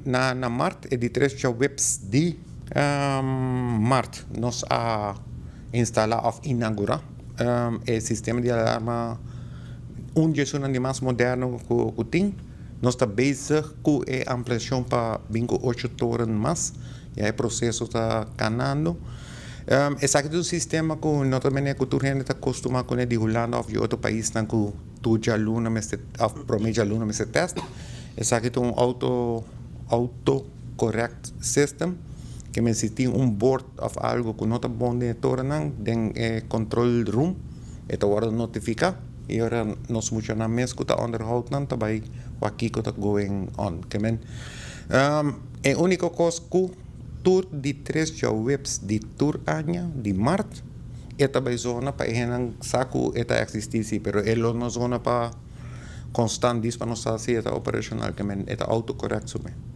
Na março e de 3 webs de março nós instala of inaugura o sistema de alarma dos mais moderno que tem. Nós estamos bezig com a ampliação para 8 torres mais. E aí o processo está canando. Esse aqui é um sistema que nós também está acostumado com de Holanda ou de outro país que tu já aluna, mas promedio aluna, mas testa. Esse aqui é um auto-correct system que me se tem board of algo que não está bom de tornar den control room e tá hora notificar e ora nós funciona mesmo que tá onderhoud nan também o aqui que tá going on que men é única coisa que tour de 3 webs de tour año de março é também zona para henang saco eta existir pero elo não zona para constante para nós assim eta operacional que men eta autocorrect sume